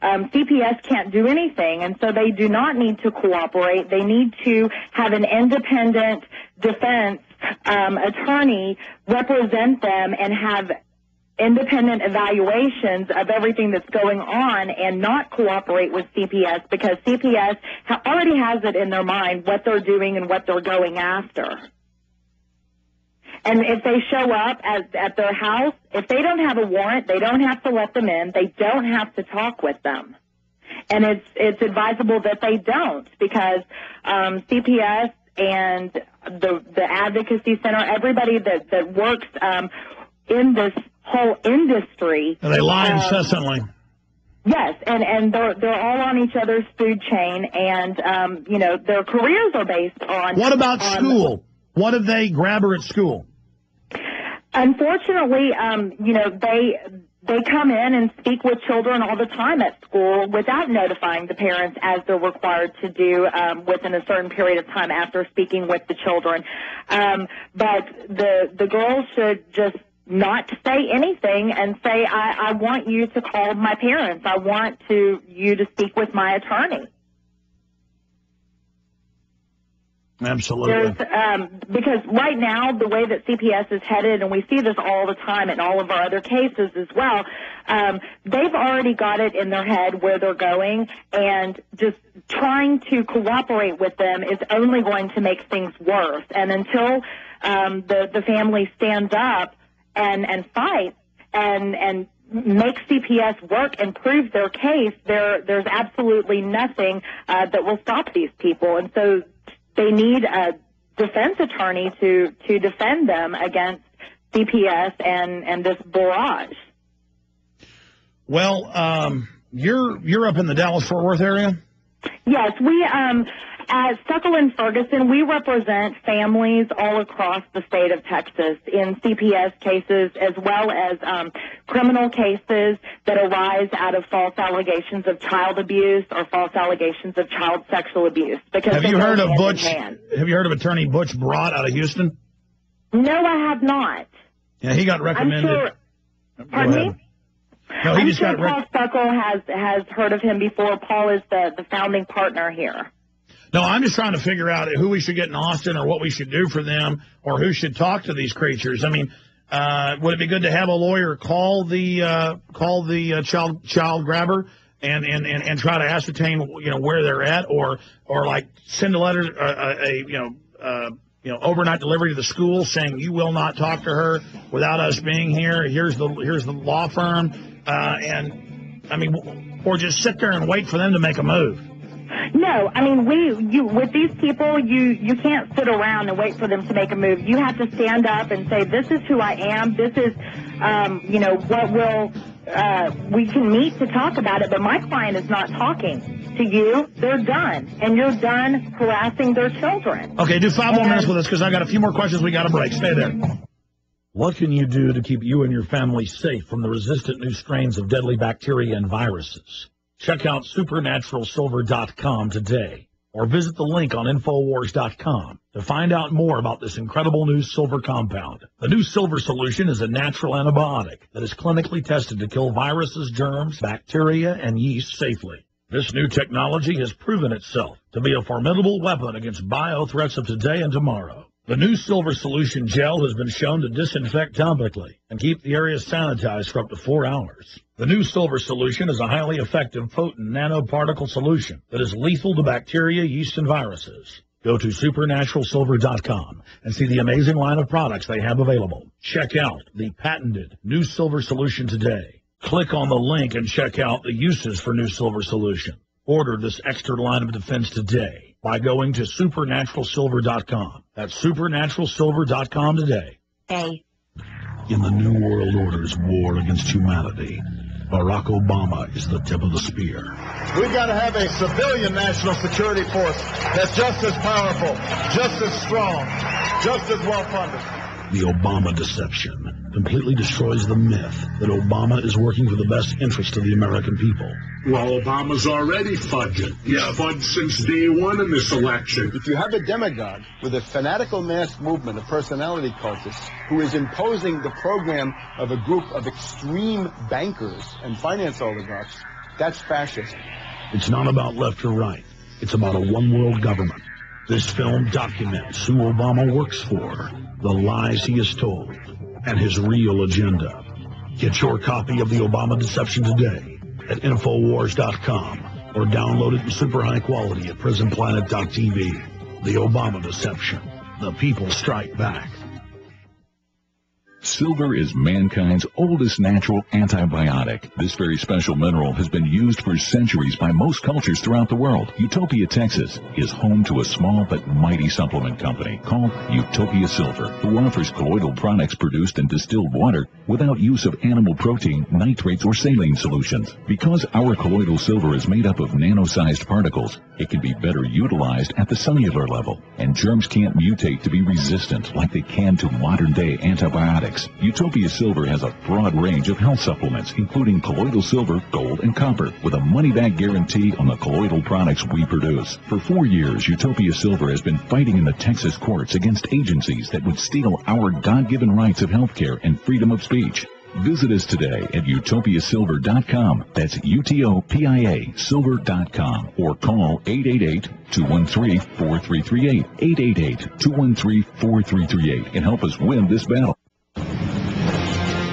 CPS can't do anything, and so they do not need to cooperate. They need to have an independent defense attorney represent them and have independent evaluations of everything that's going on and not cooperate with CPS, because CPS already has it in their mind what they're doing and what they're going after. And if they show up at their house, if they don't have a warrant, they don't have to let them in. They don't have to talk with them. And it's advisable that they don't, because CPS and the Advocacy Center, everybody that works in this whole industry. And they lie incessantly. Yes, and they're all on each other's food chain, and their careers are based on. What about school? What if they grab her at school? Unfortunately, they come in and speak with children all the time at school without notifying the parents, as they're required to do within a certain period of time after speaking with the children. But the girls should just not say anything and say, I want you to call my parents. I want you to speak with my attorney. Absolutely. Because right now, the way that CPS is headed, and we see this all the time in all of our other cases as well, they've already got it in their head where they're going, and just trying to cooperate with them is only going to make things worse. And until the family stands up and fights and make CPS work and prove their case, there's absolutely nothing that will stop these people. And so they need a defense attorney to defend them against CPS and this barrage. Well, you're up in the Dallas-Fort Worth area? Yes, we at Stuckel and Ferguson, we represent families all across the state of Texas in CPS cases, as well as criminal cases that arise out of false allegations of child abuse or false allegations of child sexual abuse. Because have you heard of Butch? Have you heard of Attorney Butch Brought out of Houston? No, I have not. Yeah, he got recommended. I'm sure. Pardon me? No, I'm sure Paul Stuckel has heard of him before. Paul is the founding partner here. No, I'm just trying to figure out who we should get in Austin, or what we should do for them, or who should talk to these creatures. I mean, would it be good to have a lawyer call the child grabber and try to ascertain where they're at, or like send a letter, overnight delivery to the school saying you will not talk to her without us being here. Here's the law firm, or just sit there and wait for them to make a move. No, I mean, with these people, you can't sit around and wait for them to make a move. You have to stand up and say, this is who I am. This is, we can meet to talk about it, but my client is not talking to you. They're done, and you're done harassing their children. Okay, do 5 more minutes with us, because I got a few more questions. We got a break. Stay there. What can you do to keep you and your family safe from the resistant new strains of deadly bacteria and viruses? Check out supernaturalsilver.com today, or visit the link on Infowars.com to find out more about this incredible new silver compound. The new silver solution is a natural antibiotic that is clinically tested to kill viruses, germs, bacteria, and yeast safely. This new technology has proven itself to be a formidable weapon against bio-threats of today and tomorrow. The new silver solution gel has been shown to disinfect topically and keep the area sanitized for up to 4 hours. The new silver solution is a highly effective, potent nanoparticle solution that is lethal to bacteria, yeast, and viruses. Go to supernaturalsilver.com and see the amazing line of products they have available. Check out the patented new silver solution today. Click on the link and check out the uses for new silver solution. Order this extra line of defense today by going to supernaturalsilver.com. That's supernaturalsilver.com today. Hey. In the New World Order's war against humanity, Barack Obama is the tip of the spear. We've got to have a civilian national security force that's just as powerful, just as strong, just as well-funded. The Obama deception completely destroys the myth that Obama is working for the best interest of the American people. Well, Obama's already fudging. He's fudged since day one in this election. If you have a demagogue with a fanatical mass movement of personality cultists who is imposing the program of a group of extreme bankers and finance oligarchs, That's fascist. It's not about left or right. It's about a one-world government. This film documents who Obama works for, the lies he has told, and his real agenda. Get your copy of The Obama Deception today at Infowars.com or download it in super high quality at PrisonPlanet.tv. The Obama Deception. The people strike back. Silver is mankind's oldest natural antibiotic. This very special mineral has been used for centuries by most cultures throughout the world. Utopia, Texas is home to a small but mighty supplement company called Utopia Silver, who offers colloidal products produced in distilled water without use of animal protein, nitrates, or saline solutions. Because our colloidal silver is made up of nano-sized particles, it can be better utilized at the cellular level, and germs can't mutate to be resistant like they can to modern-day antibiotics. Utopia Silver has a broad range of health supplements, including colloidal silver, gold, and copper, with a money-back guarantee on the colloidal products we produce. For 4 years, Utopia Silver has been fighting in the Texas courts against agencies that would steal our God-given rights of health care and freedom of speech. Visit us today at utopiasilver.com. That's UTOPIA silver.com, or call 888-213-4338, 888-213-4338, and help us win this battle.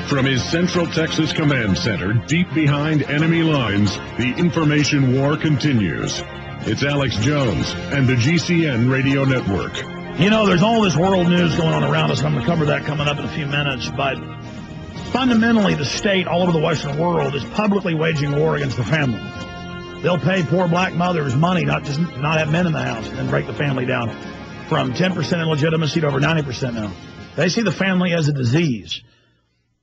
From his Central Texas Command Center, deep behind enemy lines, the information war continues. It's Alex Jones and the GCN Radio Network. You know, there's all this world news going on around us, and I'm going to cover that coming up in a few minutes, but fundamentally, the state all over the Western world is publicly waging war against the family. They'll pay poor black mothers money not have men in the house and break the family down from 10% illegitimacy to over 90% now. They see the family as a disease,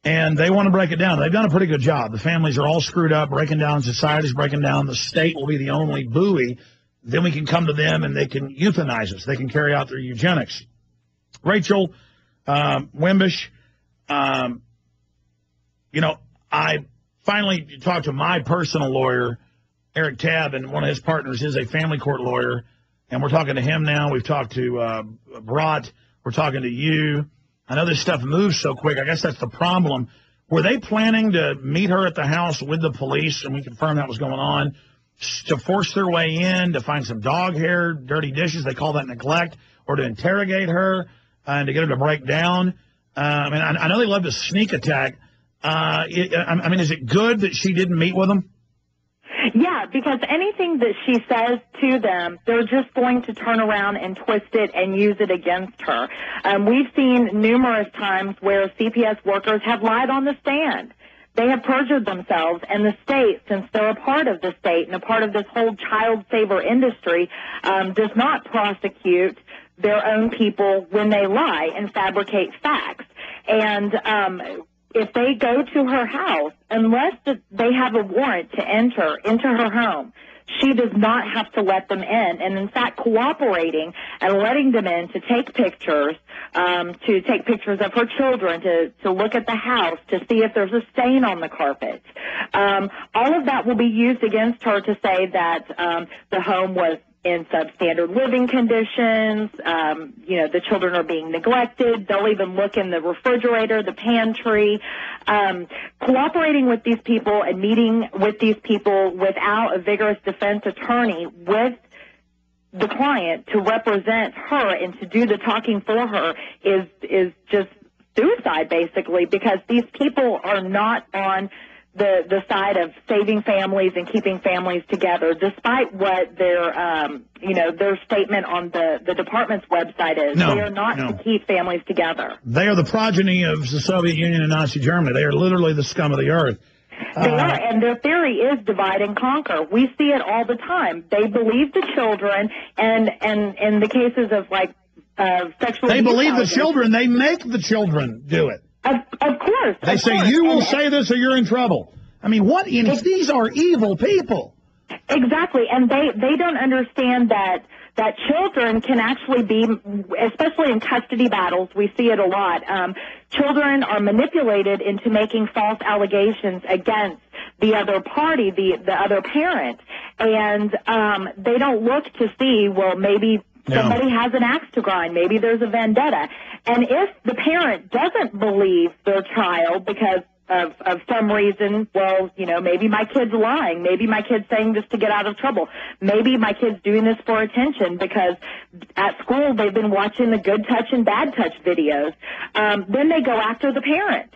and they want to break it down. They've done a pretty good job. The families are all screwed up, breaking down, society's breaking down. The state will be the only buoy. Then we can come to them, and they can euthanize us. They can carry out their eugenics. Rachel Wimbish, you know, I finally talked to my personal lawyer, Eric Tabb, and one of his partners is a family court lawyer, and we're talking to him now. We've talked to Brat. We're talking to you. I know this stuff moves so quick. I guess that's the problem. Were they planning to meet her at the house with the police, and we confirmed that was going on, to force their way in, to find some dog hair, dirty dishes, they call that neglect, or to interrogate her and to get her to break down? I mean, I know they love to sneak attack. I mean, is it good that she didn't meet with them? Yeah, because anything that she says to them, they're just going to turn around and twist it and use it against her. We've seen numerous times where CPS workers have lied on the stand. They have perjured themselves, and the state, since they're a part of the state and a part of this whole child saver industry, does not prosecute their own people when they lie and fabricate facts. And if they go to her house, unless they have a warrant to enter into her home, she does not have to let them in. And in fact, cooperating and letting them in to take pictures of her children, to look at the house, to see if there's a stain on the carpet. All of that will be used against her to say that the home was in substandard living conditions. You know, the children are being neglected. They'll even look in the refrigerator, the pantry. Cooperating with these people and meeting with these people without a vigorous defense attorney with the client to represent her and to do the talking for her is just suicide, basically, because these people are not on the side of saving families and keeping families together, despite what their statement on the department's website is. No, they are not to keep families together. They are the progeny of the Soviet Union and Nazi Germany. They are literally the scum of the earth. They are, and their theory is divide and conquer. We see it all the time. They believe the children, and in the cases of sexual they abuse believe the children. They make the children do it. Of course. They say, you will say this or you're in trouble. I mean, these are evil people. Exactly, and they don't understand that children can actually be, especially in custody battles, we see it a lot. Children are manipulated into making false allegations against the other party, the other parent, and they don't look to see, well, maybe somebody has an axe to grind. Maybe there's a vendetta. And if the parent doesn't believe their child because of some reason. Well, you know, maybe my kid's lying. Maybe my kid's saying this to get out of trouble. Maybe my kid's doing this for attention because at school they've been watching the good touch and bad touch videos. Then they go after the parent.